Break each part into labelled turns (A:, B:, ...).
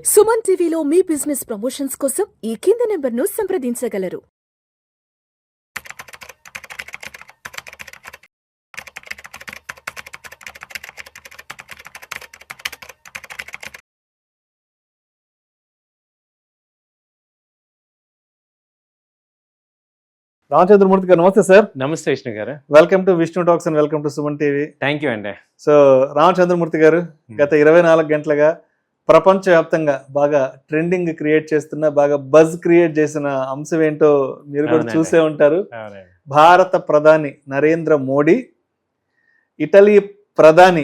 A: సుమన్ టీవీలో మీ business promotions కోసం ఈ కింది నెంబర్ను సంప్రదించగలరు.
B: రామచంద్రమూర్తి గారు నమస్తే సార్.
C: నమస్తే విష్ణు గారు.
B: Welcome to Vishnu talks and welcome to Suman TV.
C: Thank you అండి.
B: సో రామచంద్రమూర్తి గారు గత 24 గంటలుగా ప్రపంచవ్యాప్తంగా బాగా ట్రెండింగ్ క్రియేట్ చేస్తున్న, బాగా బజ్ క్రియేట్ చేసిన అంశం ఏంటో మీరు కూడా చూసే ఉంటారు. భారత ప్రధాని నరేంద్ర మోడీ ఇటలీ ప్రధాని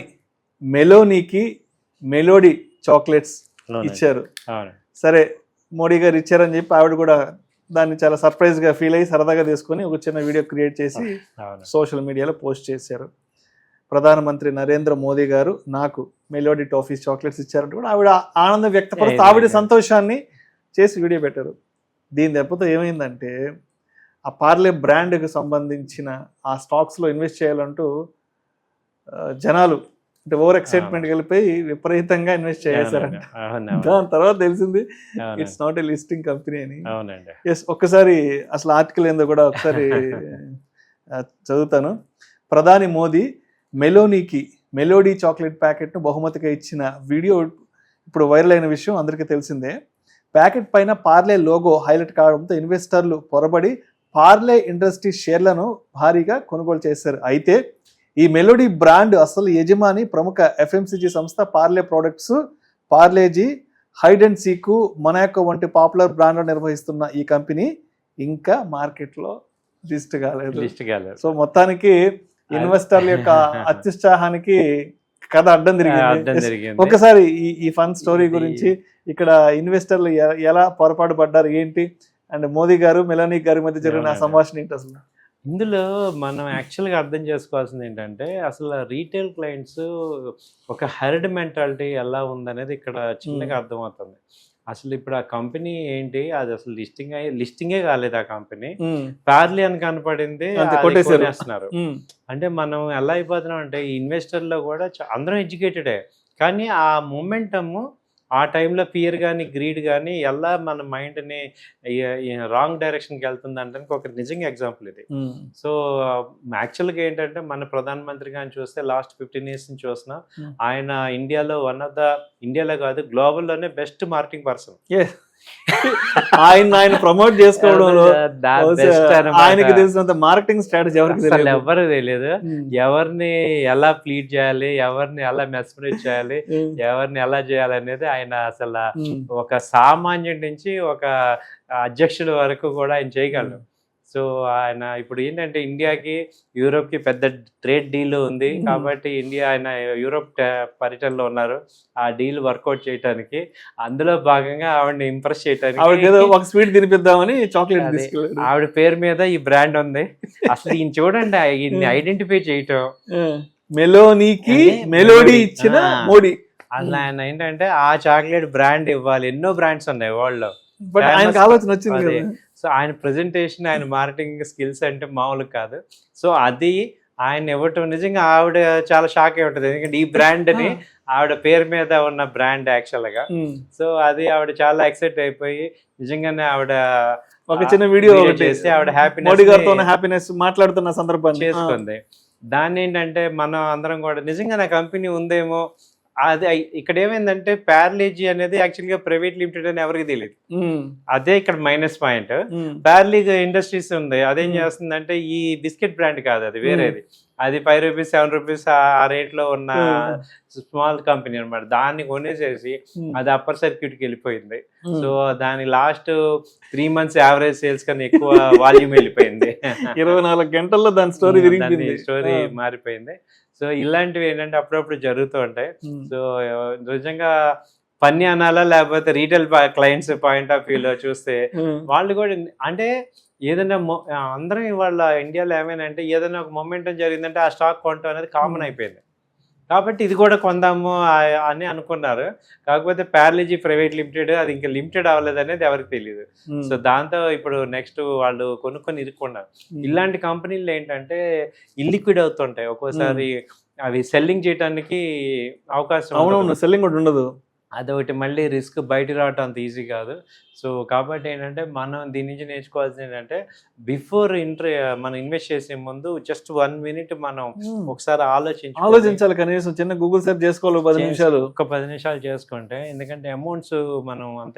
B: మెలోనీకి మెలోడీ చాక్లెట్స్ ఇచ్చారు. సరే, మోడీ గారు ఇచ్చారని చెప్పి ఆవిడ కూడా దాన్ని చాలా సర్ప్రైజ్ గా ఫీల్ అయ్యి సరదాగా తీసుకొని ఒక చిన్న వీడియో క్రియేట్ చేసి సోషల్ మీడియాలో పోస్ట్ చేశారు. ప్రధానమంత్రి నరేంద్ర మోదీ గారు నాకు మెలోడీ టాఫీస్ చాక్లెట్స్ ఇచ్చారంటే కూడా ఆవిడ ఆనందం వ్యక్తపడుతూ ఆవిడ సంతోషాన్ని చేసి వీడియో పెట్టారు. దీని దెబ్బతో ఏమైందంటే ఆ పార్లే బ్రాండ్కి సంబంధించిన ఆ స్టాక్స్లో ఇన్వెస్ట్ చేయాలంటూ జనాలు అంటే ఓవర్ ఎక్సైట్మెంట్ వెళ్ళిపోయి విపరీతంగా ఇన్వెస్ట్ చేశారంట. దాని తర్వాత తెలిసింది it's not a listing company అని. ఎస్, ఒక్కసారి అసలు ఆర్టికల్ ఏందో కూడా ఒకసారి చదువుతాను. ప్రధాని మోదీ మెలోనీకి మెలోడీ చాక్లెట్ ప్యాకెట్ను బహుమతిగా ఇచ్చిన వీడియో ఇప్పుడు వైరల్ అయిన విషయం అందరికీ తెలిసిందే. ప్యాకెట్ పైన పార్లే లోగో హైలైట్ కావడంతో ఇన్వెస్టర్లు పొరబడి పార్లే ఇండస్ట్రీ షేర్లను భారీగా కొనుగోలు చేశారు. అయితే ఈ మెలోడీ బ్రాండ్ అసలు యజమాని ప్రముఖ ఎఫ్ఎంసీజీ సంస్థ Parle products, Parle-G, hide and seek, Monaco వంటి పాపులర్ బ్రాండ్లు నిర్వహిస్తున్న ఈ కంపెనీ ఇంకా మార్కెట్లో లిస్ట్ కాలేదు. సో మొత్తానికి ఇన్వెస్టర్ల యొక్క అత్యుత్సాహానికి కథ అడ్డం తిరిగింది. ఒకసారి ఈ ఫన్ స్టోరీ గురించి, ఇక్కడ ఇన్వెస్టర్లు ఎలా పొరపాటు పడ్డారు ఏంటి, అండ్ మోదీ గారు మెలోనీ గారి మధ్య జరిగిన సంభాషణ ఏంటి అసలు?
C: ఇందులో మనం యాక్చువల్గా అర్థం చేసుకోవాల్సింది ఏంటంటే, అసలు రీటైల్ క్లయింట్స్ ఒక హెర్డ్ మెంటాలిటీ ఎలా ఉందనేది ఇక్కడ చిన్నగా అర్థమవుతుంది. అసలు ఇప్పుడు ఆ కంపెనీ ఏంటి, అది అసలు లిస్టింగే కాలేదు. ఆ కంపెనీ పార్లే అని కనపడింది, కొట్టేస్తున్నారు. అంటే మనం ఎలా అయిపోతున్నాం అంటే, ఈ ఇన్వెస్టర్లో కూడా అందరం ఎడ్యుకేటెడే, కానీ ఆ మొమెంటమ్ ఆ టైంలో ఫియర్ కానీ గ్రీడ్ కానీ ఎలా మన మైండ్ని రాంగ్ డైరెక్షన్కి వెళ్తుంది అంటే ఒక నిజంగా ఎగ్జాంపుల్ ఇది. సో యాక్చువల్గా ఏంటంటే, మన ప్రధానమంత్రి గారిని చూస్తే లాస్ట్ 15 years నుంచి చూస్తున్నాం. ఆయన ఇండియాలో ఇండియాలో కాదు గ్లోబల్లోనే బెస్ట్ మార్కెటింగ్ పర్సన్.
B: ఆయన ప్రమోట్ చేసుకోవడంలో ఆయనకి తెలిసినంత మార్కెటింగ్ స్ట్రాటజీ
C: ఎవరు తెలియదు. ఎవరిని ఎలా ప్లీడ్ చేయాలి, ఎవరిని ఎలా మెస్మరైజ్ చేయాలి, ఎవరిని ఎలా చేయాలి అనేది ఆయన అసలు ఒక సామాన్యుడి నుంచి ఒక అధ్యక్షుడి వరకు కూడా ఆయన చేయగలరు. సో ఆయన ఇప్పుడు ఏంటంటే, ఇండియాకి యూరోప్కి పెద్ద ట్రేడ్ డీల్ ఉంది కాబట్టి ఆయన యూరోప్ పర్యటనలో ఉన్నారు. ఆ డీల్ వర్కౌట్ చేయడానికి, అందులో భాగంగా ఆవిడని ఇంప్రెస్ చేయడానికి
B: స్వీట్ తినిపిద్దామని చాక్లెట్
C: ఆవిడ పేరు మీద ఈ బ్రాండ్ ఉంది. అసలు ఈయన చూడండి, ఈయన్ని ఐడెంటిఫై చేయటం,
B: మెలోనీకి మెలోడీ ఇచ్చిన మోడీ.
C: అసలు ఆయన ఏంటంటే ఆ చాక్లెట్ బ్రాండ్ ఇవ్వాలి. ఎన్నో బ్రాండ్స్ ఉన్నాయి వరల్డ్ లో,
B: బట్ ఆయనకు ఆలోచన వచ్చింది.
C: సో ఆయన ప్రెజెంటేషన్, ఆయన మార్కెటింగ్ స్కిల్స్ అంటే మామూలు కాదు. సో అది ఆయన ఇవ్వటం నిజంగా ఆవిడ చాలా షాక్ అయి ఉంటుంది. ఎందుకంటే ఈ బ్రాండ్ ని ఆవిడ పేరు మీద ఉన్న బ్రాండ్ యాక్చువల్ గా. సో అది ఆవిడ చాలా ఎక్సైట్ అయిపోయి నిజంగానే ఆవిడ
B: ఒక చిన్న వీడియో
C: చేసి ఆవిడ
B: హ్యాపీనెస్ మాట్లాడుతున్న సందర్భాన్ని
C: చేసుకుంది. దాన్ని ఏంటంటే మనం అందరం కూడా నిజంగా నా కంపెనీ ఉందేమో. అది ఇక్కడ ఏమైందంటే, పార్లేజీ అనేది యాక్చువల్గా ప్రైవేట్ లిమిటెడ్ అని ఎవరికి తెలియదు. అదే ఇక్కడ మైనస్ పాయింట్. పార్లే ఇండస్ట్రీస్ ఉంది, అదేం చేస్తుందంటే ఈ బిస్కెట్ బ్రాండ్ కాదు, అది వేరేది. అది 5 rupees 7 rupees ఆ రేట్లో ఉన్న స్మాల్ కంపెనీ అనమాట. దాన్ని కొనేసేసి అది అప్పర్ సర్క్యూట్కి వెళ్ళిపోయింది. సో దాని లాస్ట్ 3 months యావరేజ్ సేల్స్ కన్నా ఎక్కువ వాల్యూమ్ వెళ్ళిపోయింది.
B: 24 గంటల్లో దాని స్టోరీ
C: మారిపోయింది. సో ఇలాంటివి ఏంటంటే అప్పుడప్పుడు జరుగుతూ ఉంటాయి. సో నిజంగా పని అనాలా, లేకపోతే రీటైల్ క్లయింట్స్ పాయింట్ ఆఫ్ వ్యూలో చూస్తే వాళ్ళు కూడా అంటే ఏదైనా అందరం వాళ్ళ ఇండియాలో ఏమైనా ఏదైనా ఒక మొమెంటం జరిగిందంటే ఆ స్టాక్ కొనటం అనేది కామన్ అయిపోయింది. కాబట్టి ఇది కూడా కొందాము అని అనుకున్నారు. కాకపోతే పార్లేజీ ప్రైవేట్ లిమిటెడ్, అది ఇంకా లిమిటెడ్ అవ్వలేదు అనేది ఎవరికి తెలియదు. సో దాంతో ఇప్పుడు నెక్స్ట్ వాళ్ళు కొనుక్కొని ఇరుక్కున్నారు. ఇలాంటి కంపెనీలు ఏంటంటే ఇల్లిక్విడ్ అవుతుంటాయి ఒక్కోసారి. అవి సెల్లింగ్ చేయడానికి అవకాశం,
B: సెల్లింగ్ కూడా ఉండదు.
C: అదొకటి మళ్ళీ రిస్క్ బయటికి రావటం అంత ఈజీ కాదు. సో కాబట్టి ఏంటంటే మనం దీని నుంచి నేర్చుకోవాల్సింది ఏంటంటే బిఫోర్ మనం ఇన్వెస్ట్ చేసే ముందు జస్ట్ 1 మినిట్ మనం ఒకసారి
B: ఆలోచించాలి, కనీసం చిన్న గూగుల్ సెర్చ్ చేసుకోవాలి 10 నిమిషాలు.
C: ఒక 10 నిమిషాలు చేసుకుంటే, ఎందుకంటే అమౌంట్స్ మనం అంత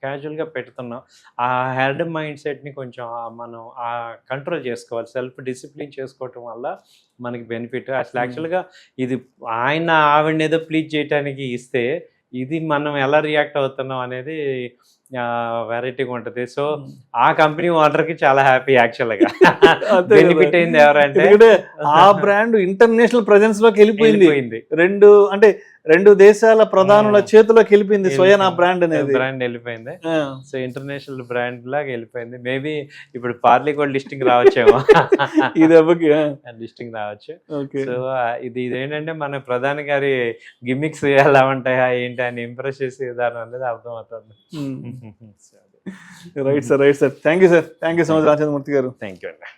C: క్యాజువల్గా పెడుతున్నాం. ఆ హెర్డ్ మైండ్ సెట్ని కొంచెం మనం కంట్రోల్ చేసుకోవాలి. సెల్ఫ్ డిసిప్లిన్ చేసుకోవటం వల్ల మనకి బెనిఫిట్. అసలు యాక్చువల్గా ఇది ఆవిడని ఏదో ప్లీజ్ చేయడానికి ఇస్తే ఇది మనం ఎలా రియాక్ట్ అవుతున్నాం అనేది వెరైటీగా ఉంటుంది. సో ఆ కంపెనీ ఓనర్కి చాలా హ్యాపీ యాక్చువల్గా. బెనిఫిట్ అయింది ఎవరంటే
B: ఆ బ్రాండ్ ఇంటర్నేషనల్ ప్రెజెన్స్ లోకి వెళ్ళిపోయింది. రెండు దేశాల ప్రధానుల చేతిలోకి వెళ్ళిపోయింది స్వయం ఆ బ్రాండ్ అనేది.
C: బ్రాండ్ వెళ్ళిపోయింది. సో ఇంటర్నేషనల్ బ్రాండ్ లాగా వెళ్ళిపోయింది. మేబీ ఇప్పుడు పార్లీ కూడా లిస్టింగ్ రావచ్చేమో. లిస్టింగ్ రావచ్చు. సో ఇదేంటంటే మన ప్రధాని గారి గిమ్మిక్స్ ఎలా ఉంటాయా ఏంటి అని ఇంప్రెస్ చేసే విధానం అనేది అర్థమవుతుంది.
B: Right sir. Thank you so much Ramachandramurthy గారు.
C: థ్యాంక్ యూ అండి.